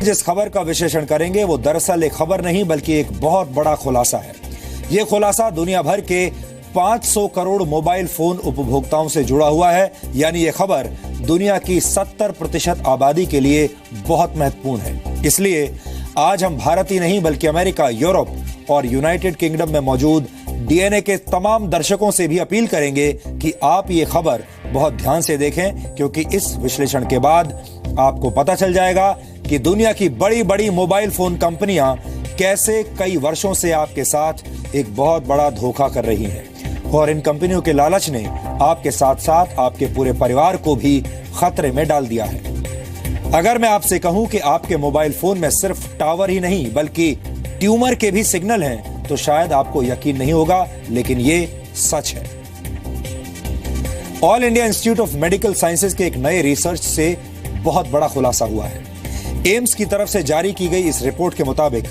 जिस खबर का विश्लेषण करेंगे वो दरअसल एक खबर नहीं बल्कि एक बहुत बड़ा खुलासा है। ये खुलासा दुनिया भर के 500 करोड़ मोबाइल फोन उपभोक्ताओं से जुड़ा हुआ है। यानी ये खबर दुनिया की 70% आबादी के लिए बहुत महत्वपूर्ण है। इसलिए आज हम भारत ही नहीं बल्कि अमेरिका, यूरोप और यूनाइटेड किंगडम में मौजूद डीएनए के तमाम दर्शकों से भी अपील करेंगे कि आप ये खबर बहुत ध्यान से देखें, क्योंकि इस विश्लेषण के बाद आपको पता चल जाएगा कि दुनिया की बड़ी बड़ी मोबाइल फोन कंपनियां कैसे कई वर्षों से आपके साथ एक बहुत बड़ा धोखा कर रही हैं और इन कंपनियों के लालच ने आपके साथ साथ आपके पूरे परिवार को भी खतरे में डाल दिया है। अगर मैं आपसे कहूं कि आपके मोबाइल फोन में सिर्फ टावर ही नहीं बल्कि ट्यूमर के भी सिग्नल हैं, तो शायद आपको यकीन नहीं होगा, लेकिन ये सच है। All India institute of medical sciences के एक नए रिसर्च से बहुत बड़ा खुलासा हुआ है। एम्स की तरफ से जारी की गई इस रिपोर्ट के मुताबिक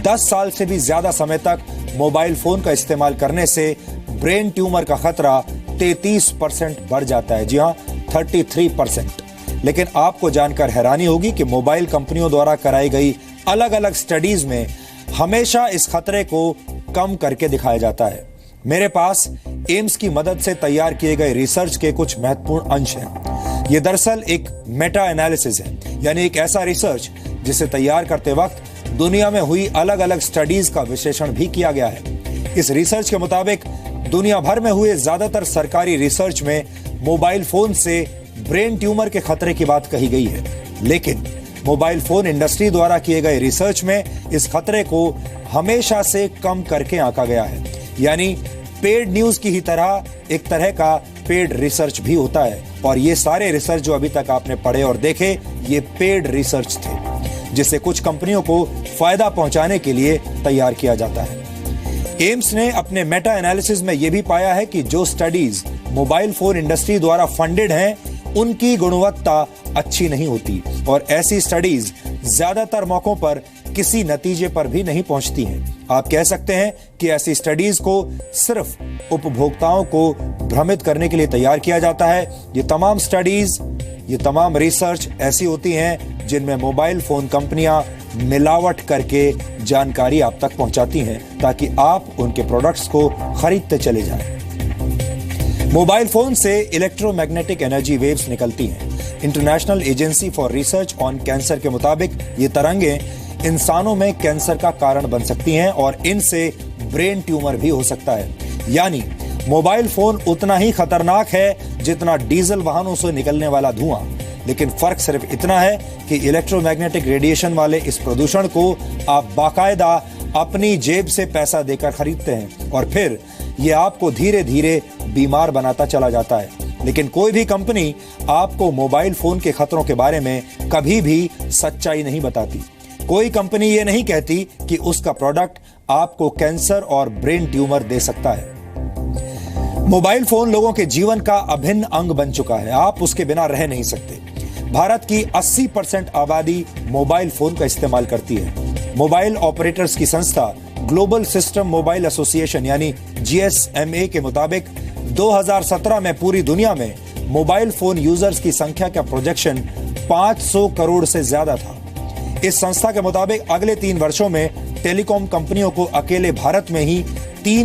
10 साल से भी ज्यादा समय तक मोबाइल फोन का इस्तेमाल करने से ब्रेन ट्यूमर का खतरा 33% बढ़ जाता है। जी हां, 33%। लेकिन आपको जानकर हैरानी होगी कि मोबाइल कंपनियों द्वारा कराई गई अलग अलग स्टडीज में हमेशा इस खतरे को कम करके दिखाया जाता है। मेरे पास एम्स की मदद से तैयार किए गए रिसर्च के कुछ महत्वपूर्ण अंश हैं। ये दरअसल एक मेटा एनालिसिस है, यानी एक ऐसा रिसर्च जिसे तैयार करते वक्त दुनिया में हुई अलग अलग स्टडीज का विश्लेषण भी किया गया है। इस रिसर्च के मुताबिक दुनिया भर में हुए ज्यादातर सरकारी रिसर्च में मोबाइल फोन से ब्रेन ट्यूमर के खतरे की बात कही गई है, लेकिन मोबाइल फोन इंडस्ट्री द्वारा किए गए रिसर्च में इस खतरे को हमेशा से कम करके आंका गया है। यानी पेड न्यूज की ही तरह एक तरह का पेड रिसर्च भी होता है, और ये सारे रिसर्च जो अभी तक आपने पढ़े और देखे ये पेड रिसर्च थे, जिसे कुछ कंपनियों को फायदा पहुंचाने के लिए तैयार किया जाता है। एम्स ने अपने मेटा एनालिसिस में यह भी पाया है कि जो स्टडीज मोबाइल फोन इंडस्ट्री द्वारा फंडेड हैं उनकी गुणवत्ता अच्छी नहीं होती, और ऐसी स्टडीज ज्यादातर मौकों पर किसी नतीजे पर भी नहीं पहुंचती हैं। आप कह सकते हैं कि ऐसी स्टडीज को सिर्फ उपभोक्ताओं को भ्रमित करने के लिए तैयार किया जाता है। ये तमाम स्टडीज, ये तमाम रिसर्च ऐसी होती हैं जिनमें मोबाइल फोन कंपनियां मिलावट करके जानकारी आप तक पहुंचाती हैं ताकि आप उनके प्रोडक्ट्स को खरीदते चले जाएं। मोबाइल फोन से इलेक्ट्रोमैग्नेटिक एनर्जी वेव्स निकलती हैं। International agency for research on cancer के मुताबिक ये तरंगें इंसानों में कैंसर का कारण बन सकती हैं और इनसे ब्रेन ट्यूमर भी हो सकता है। यानी मोबाइल फोन उतना ही खतरनाक है जितना डीजल वाहनों से निकलने वाला धुआं, लेकिन फर्क सिर्फ इतना है कि इलेक्ट्रोमैग्नेटिक रेडिएशन वाले इस प्रदूषण को आप बाकायदा अपनी जेब से पैसा देकर खरीदते हैं और फिर ये आपको धीरे धीरे बीमार बनाता चला जाता है। लेकिन कोई भी कंपनी आपको मोबाइल फोन के खतरों के बारे में कभी भी सच्चाई नहीं बताती। कोई कंपनी ये नहीं कहती कि उसका प्रोडक्ट आपको कैंसर और ब्रेन ट्यूमर दे सकता है। मोबाइल फोन लोगों के जीवन का अभिन्न अंग बन चुका है। आप उसके बिना रह नहीं सकते। भारत की 80% आबादी मोबाइल फोन का इस्तेमाल करती है। मोबाइल ऑपरेटर्स की संस्था ग्लोबल सिस्टम मोबाइल एसोसिएशन यानी GSMA के मुताबिक 2017 में पूरी दुनिया में मोबाइल फोन यूजर्स की संख्या का प्रोजेक्शन 500 करोड़ से ज्यादा था। इस संस्था के मुताबिक अगले 3 वर्षों में टेलीकॉम कंपनियों को अकेले भारत में ही 3